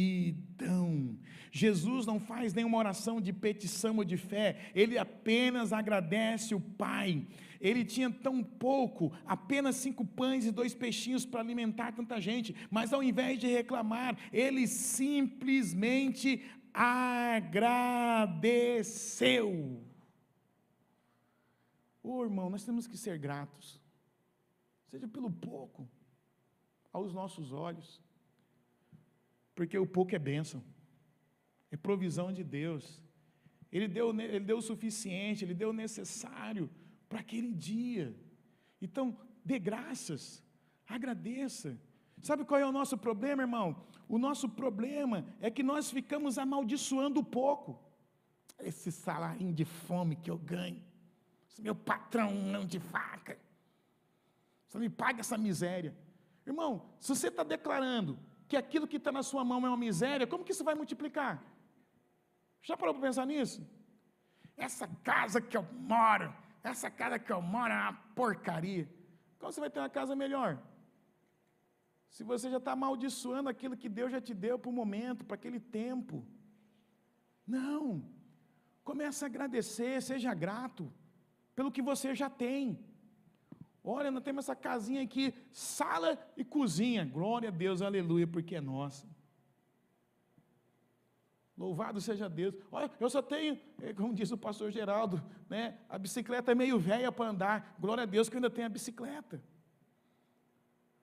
Jesus não faz nenhuma oração de petição ou de fé, ele apenas agradece o Pai. Ele tinha tão pouco, apenas 5 pães e 2 peixinhos para alimentar tanta gente, mas ao invés de reclamar, ele simplesmente agradeceu. Irmão, nós temos que ser gratos, seja pelo pouco, aos nossos olhos, porque o pouco é bênção, é provisão de Deus. Ele deu o suficiente, Ele deu o necessário para aquele dia. Então, dê graças, agradeça. Sabe qual é o nosso problema, irmão? O nosso problema é que nós ficamos amaldiçoando o pouco. Esse salarinho de fome que eu ganho, esse meu patrão não de faca, só me paga essa miséria. Irmão, se você está declarando que aquilo que está na sua mão é uma miséria, como que isso vai multiplicar? Já parou para pensar nisso? Essa casa que eu moro é uma porcaria. Como você vai ter uma casa melhor? Se você já está amaldiçoando aquilo que Deus já te deu para o momento, para aquele tempo. Não. Comece a agradecer, seja grato pelo que você já tem. Olha, nós temos essa casinha aqui, sala e cozinha. Glória a Deus, aleluia, porque é nossa. Louvado seja Deus. Olha, eu só tenho, como diz o pastor Geraldo, né, a bicicleta é meio velha para andar. Glória a Deus que eu ainda tenho a bicicleta.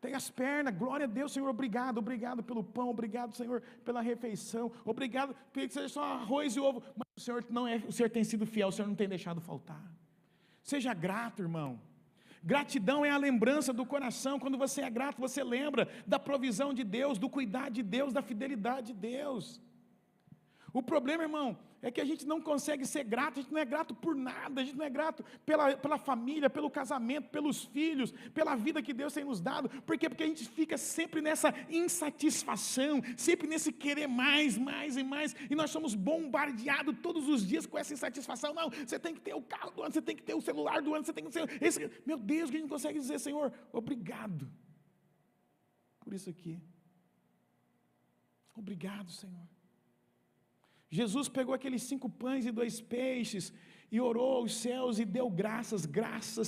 Tem as pernas, glória a Deus, Senhor, obrigado pelo pão, obrigado, Senhor, pela refeição, obrigado, que seja só arroz e ovo, mas o Senhor tem sido fiel, o Senhor não tem deixado faltar. Seja grato, irmão. Gratidão é a lembrança do coração. Quando você é grato, você lembra da provisão de Deus, do cuidado de Deus, da fidelidade de Deus. O problema, irmão, é que a gente não consegue ser grato, a gente não é grato por nada, a gente não é grato pela família, pelo casamento, pelos filhos, pela vida que Deus tem nos dado. Por quê? Porque a gente fica sempre nessa insatisfação, sempre nesse querer mais e mais, e nós somos bombardeados todos os dias com essa insatisfação. Não, você tem que ter o carro do ano, você tem que ter o celular do ano, você tem que ter meu Deus, que a gente consegue dizer: Senhor, obrigado por isso aqui. Obrigado, Senhor. Jesus pegou aqueles 5 pães e 2 peixes e orou aos céus e deu graças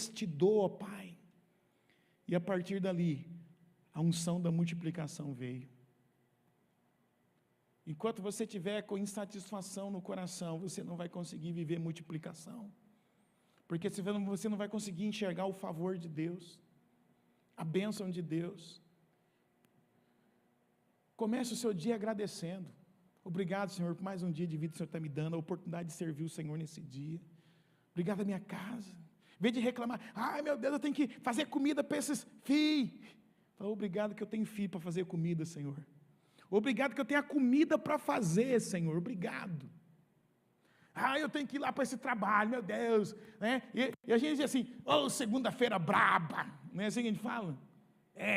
te dou, ó Pai. E a partir dali, a unção da multiplicação veio. Enquanto você estiver com insatisfação no coração, você não vai conseguir viver multiplicação, porque você não vai conseguir enxergar o favor de Deus, a bênção de Deus. Comece o seu dia agradecendo. Obrigado, Senhor, por mais um dia de vida que o Senhor está me dando, a oportunidade de servir o Senhor nesse dia. Obrigado a minha casa. Em vez de reclamar: ai meu Deus, eu tenho que fazer comida para esses filhos. Fala: obrigado que eu tenho filho para fazer comida, Senhor. Obrigado que eu tenho a comida para fazer, Senhor. Obrigado. Eu tenho que ir lá para esse trabalho, meu Deus. Né? E a gente diz assim: segunda-feira braba. Não é assim que a gente fala?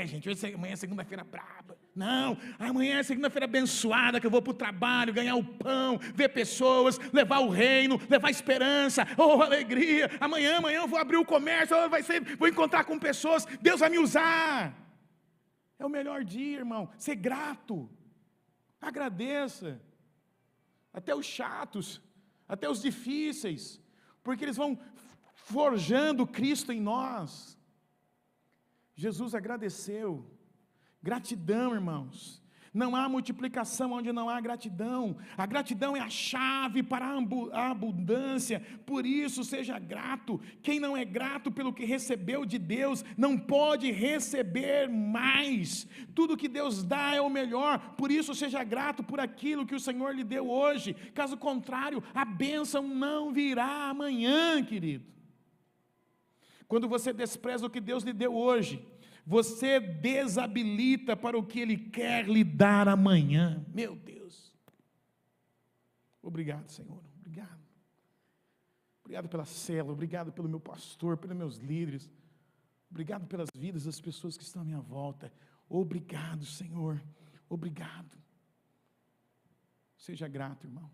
Gente, amanhã é segunda-feira braba. Não, amanhã é segunda-feira abençoada, que eu vou para o trabalho, ganhar o pão, ver pessoas, levar o reino, levar esperança, alegria. Amanhã eu vou abrir o comércio, vou encontrar com pessoas, Deus vai me usar. É o melhor dia, irmão. Ser grato, agradeça, até os chatos, até os difíceis, porque eles vão forjando Cristo em nós. Jesus agradeceu. Gratidão, irmãos. Não há multiplicação onde não há gratidão. A gratidão é a chave para a abundância. Por isso, seja grato. Quem não é grato pelo que recebeu de Deus, não pode receber mais. Tudo que Deus dá é o melhor. Por isso, seja grato por aquilo que o Senhor lhe deu hoje. Caso contrário, a bênção não virá amanhã, querido. Quando você despreza o que Deus lhe deu hoje, você desabilita para o que Ele quer lhe dar amanhã. Meu Deus. Obrigado, Senhor. Obrigado. Obrigado pela célula, obrigado pelo meu pastor, pelos meus líderes. Obrigado pelas vidas das pessoas que estão à minha volta. Obrigado, Senhor. Obrigado. Seja grato, irmão.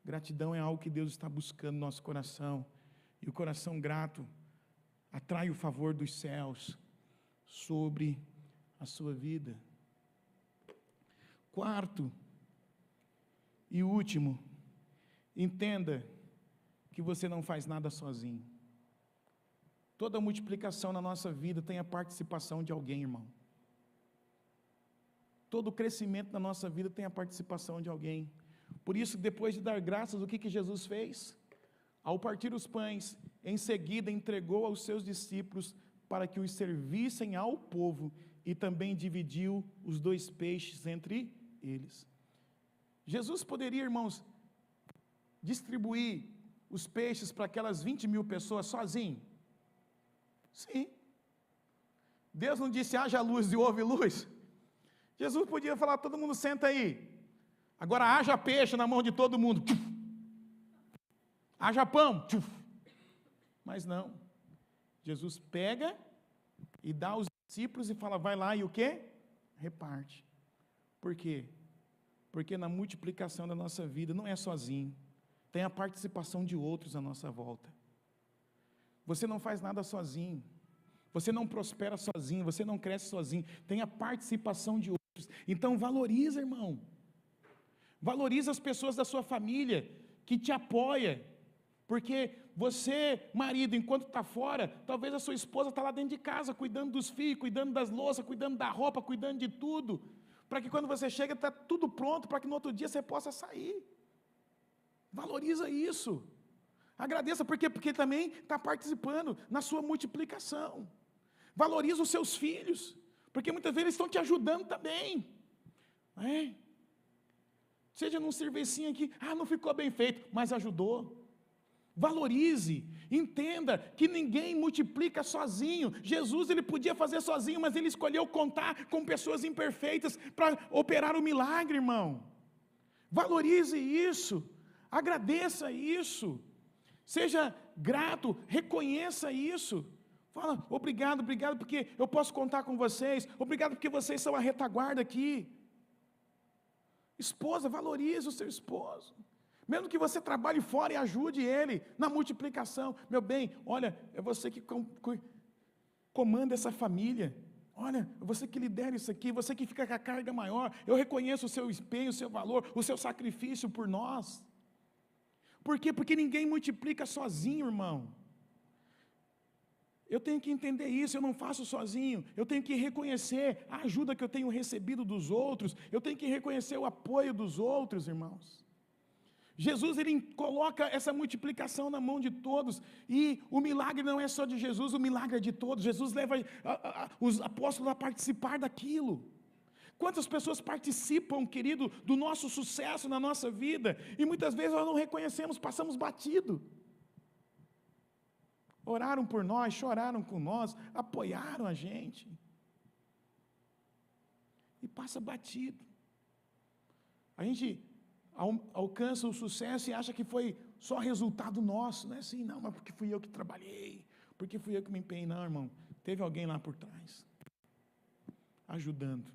Gratidão é algo que Deus está buscando no nosso coração. E o coração grato atrai o favor dos céus sobre a sua vida. Quarto e último, entenda que você não faz nada sozinho. Toda multiplicação na nossa vida tem a participação de alguém, irmão. Todo crescimento na nossa vida tem a participação de alguém. Por isso, depois de dar graças, o que Jesus fez? Ao partir os pães, em seguida entregou aos seus discípulos para que os servissem ao povo, e também dividiu os 2 peixes entre eles. Jesus poderia, irmãos, distribuir os peixes para aquelas 20.000 pessoas sozinho? Sim. Deus não disse haja luz e houve luz? Jesus podia falar, todo mundo senta aí, agora haja peixe na mão de todo mundo, haja pão, mas não. Jesus pega e dá aos discípulos e fala, vai lá e o quê? Reparte. Por quê? Porque na multiplicação da nossa vida não é sozinho, tem a participação de outros à nossa volta. Você não faz nada sozinho, você não prospera sozinho, você não cresce sozinho, tem a participação de outros. Então valoriza, irmão, valoriza as pessoas da sua família que te apoia, porque você, marido, enquanto está fora, talvez a sua esposa está lá dentro de casa, cuidando dos filhos, cuidando das louças, cuidando da roupa, cuidando de tudo, para que quando você chega, está tudo pronto, para que no outro dia você possa sair. Valoriza isso. Agradeça, porque também está participando na sua multiplicação. Valoriza os seus filhos, porque muitas vezes eles estão te ajudando também. Não é? Seja num servicinho aqui, não ficou bem feito, mas ajudou. Valorize, entenda que ninguém multiplica sozinho. Jesus, ele podia fazer sozinho, mas ele escolheu contar com pessoas imperfeitas para operar o milagre, irmão. Valorize isso, agradeça isso, seja grato, reconheça isso. Fala, obrigado, obrigado porque eu posso contar com vocês, obrigado porque vocês são a retaguarda aqui. Esposa, valorize o seu esposo. Mesmo que você trabalhe fora e ajude ele na multiplicação. Meu bem, olha, é você que comanda essa família. Olha, é você que lidera isso aqui, você que fica com a carga maior. Eu reconheço o seu empenho, o seu valor, o seu sacrifício por nós. Por quê? Porque ninguém multiplica sozinho, irmão. Eu tenho que entender isso, eu não faço sozinho. Eu tenho que reconhecer a ajuda que eu tenho recebido dos outros. Eu tenho que reconhecer o apoio dos outros, irmãos. Jesus, ele coloca essa multiplicação na mão de todos, e o milagre não é só de Jesus, o milagre é de todos. Jesus leva os apóstolos a participar daquilo. Quantas pessoas participam, querido, do nosso sucesso na nossa vida, e muitas vezes nós não reconhecemos, passamos batido. Oraram por nós, choraram com nós, apoiaram a gente, e passa batido. A gente alcança o sucesso e acha que foi só resultado nosso, não é assim, não, mas porque fui eu que trabalhei, porque fui eu que me empenhei. Não, irmão, teve alguém lá por trás, ajudando,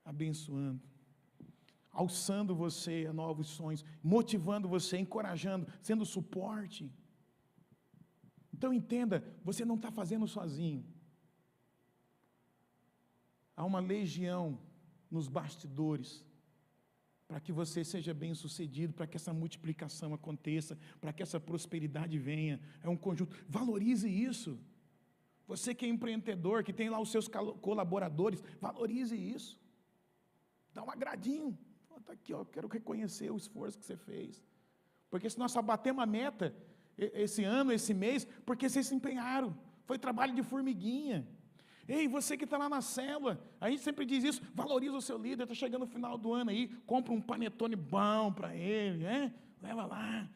abençoando, alçando você a novos sonhos, motivando você, encorajando, sendo suporte. Então entenda, você não está fazendo sozinho, há uma legião nos bastidores, para que você seja bem sucedido, para que essa multiplicação aconteça, para que essa prosperidade venha. É um conjunto, valorize isso. Você que é empreendedor, que tem lá os seus colaboradores, valorize isso. dá um agradinho. Está aqui, ó, quero reconhecer o esforço que você fez. Porque se nós só batemos a meta esse ano, esse mês, porque vocês se empenharam. Foi trabalho de formiguinha. Ei, você que está lá na célula, a gente sempre diz isso, valoriza o seu líder, está chegando no final do ano aí, compra um panetone bom para ele, leva lá,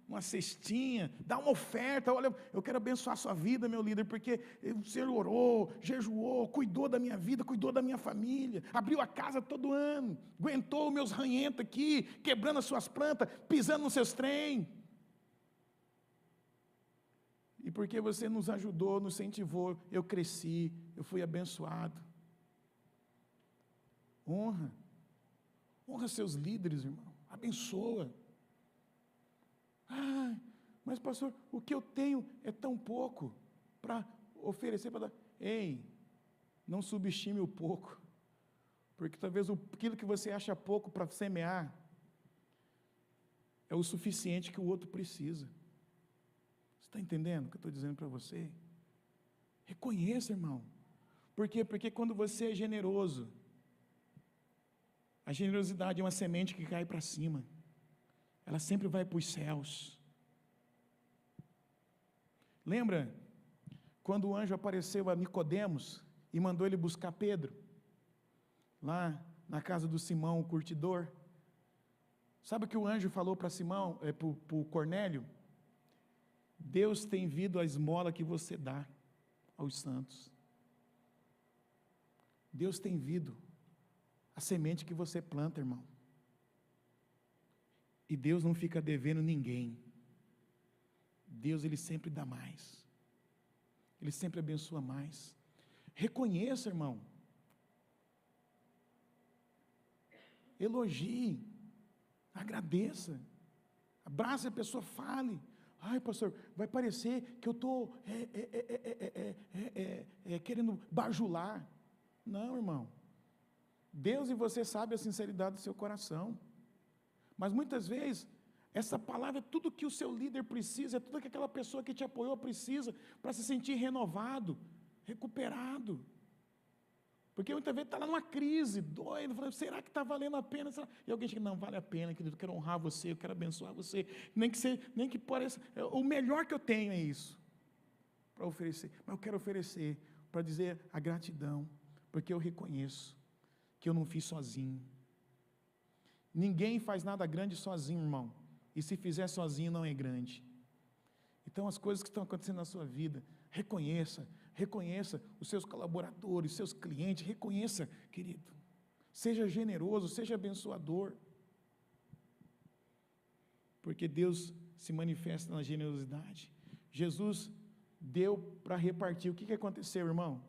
uma cestinha, dá uma oferta, olha, eu quero abençoar a sua vida, meu líder, porque o Senhor orou, jejuou, cuidou da minha vida, cuidou da minha família, abriu a casa todo ano, aguentou meus ranhentos aqui, quebrando as suas plantas, pisando nos seus trem. E porque você nos ajudou, nos incentivou, eu cresci, eu fui abençoado. Honra seus líderes, irmão, abençoa. Ah, mas pastor, o que eu tenho é tão pouco para oferecer, para dar. Ei, não subestime o pouco, porque talvez aquilo que você acha pouco para semear, é o suficiente que o outro precisa. Está entendendo o que eu estou dizendo para você? Reconheça, irmão. Por quê? Porque quando você é generoso, a generosidade é uma semente que cai para cima. Ela sempre vai para os céus. Lembra quando o anjo apareceu a Nicodemos e mandou ele buscar Pedro? Lá na casa do Simão, o curtidor. Sabe o que o anjo falou para Simão, para o Cornélio? Deus tem vindo a esmola que você dá aos santos. Deus tem vindo a semente que você planta, irmão. E Deus não fica devendo ninguém. Deus, Ele sempre dá mais. Ele sempre abençoa mais. Reconheça, irmão. Elogie. Agradeça. Abrace a pessoa, fale. Ai, pastor, vai parecer que eu estou querendo bajular. Não, irmão. Deus e você sabe a sinceridade do seu coração. Mas muitas vezes, essa palavra é tudo que o seu líder precisa, é tudo que aquela pessoa que te apoiou precisa para se sentir renovado, recuperado. Porque muitas vezes está lá numa crise, doido, falando, será que está valendo a pena? E alguém diz, não, vale a pena, querido, eu quero honrar você, eu quero abençoar você, nem que pareça, o melhor que eu tenho é isso, para oferecer, mas eu quero oferecer, para dizer a gratidão, porque eu reconheço que eu não fiz sozinho. Ninguém faz nada grande sozinho, irmão, e se fizer sozinho não é grande. Então as coisas que estão acontecendo na sua vida, reconheça os seus colaboradores, seus clientes, reconheça, querido, seja generoso, seja abençoador, porque Deus se manifesta na generosidade. Jesus deu para repartir, o que aconteceu, irmão?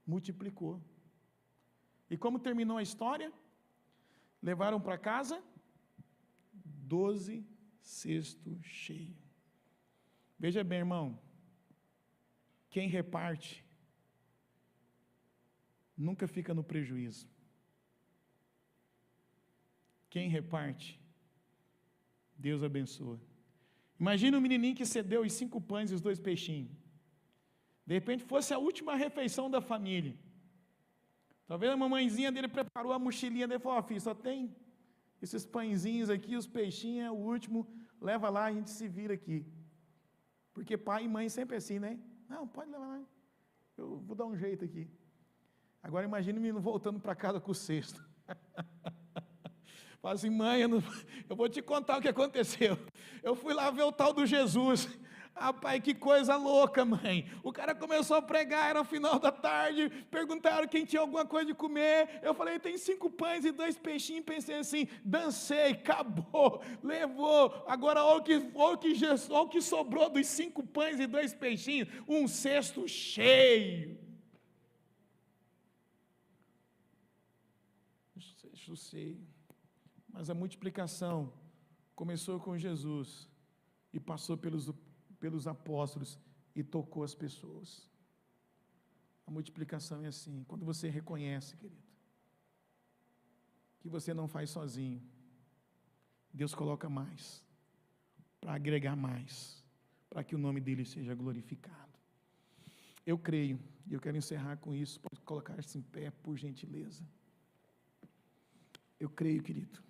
Multiplicou. E como terminou a história? Levaram para casa 12 cestos cheios. Veja bem, irmão, quem reparte nunca fica no prejuízo. Quem reparte, Deus abençoa. Imagina um menininho que cedeu os 5 pães e os 2 peixinhos. De repente fosse a última refeição da família. Talvez a mamãezinha dele preparou a mochilinha dele e falou, filho, só tem esses pãezinhos aqui, os peixinhos é o último, leva lá, a gente se vira aqui. Porque pai e mãe sempre assim, né? Não, pode levar lá, eu vou dar um jeito aqui. Agora imagine o menino voltando para casa com o cesto. Fala assim, mãe, eu vou te contar o que aconteceu. Eu fui lá ver o tal do Jesus. Rapaz, que coisa louca, mãe. O cara começou a pregar, era o final da tarde, perguntaram quem tinha alguma coisa de comer. Eu falei, tem 5 pães e 2 peixinhos. Pensei assim, dancei, acabou, levou. Agora, olha o que sobrou dos 5 pães e 2 peixinhos, um cesto cheio. Eu sei, mas a multiplicação começou com Jesus e passou pelos apóstolos e tocou as pessoas. A multiplicação é assim, quando você reconhece, querido, que você não faz sozinho, Deus coloca mais, para agregar mais, para que o nome dele seja glorificado. Eu creio, e eu quero encerrar com isso, pode colocar-se em pé, por gentileza. Eu creio, querido,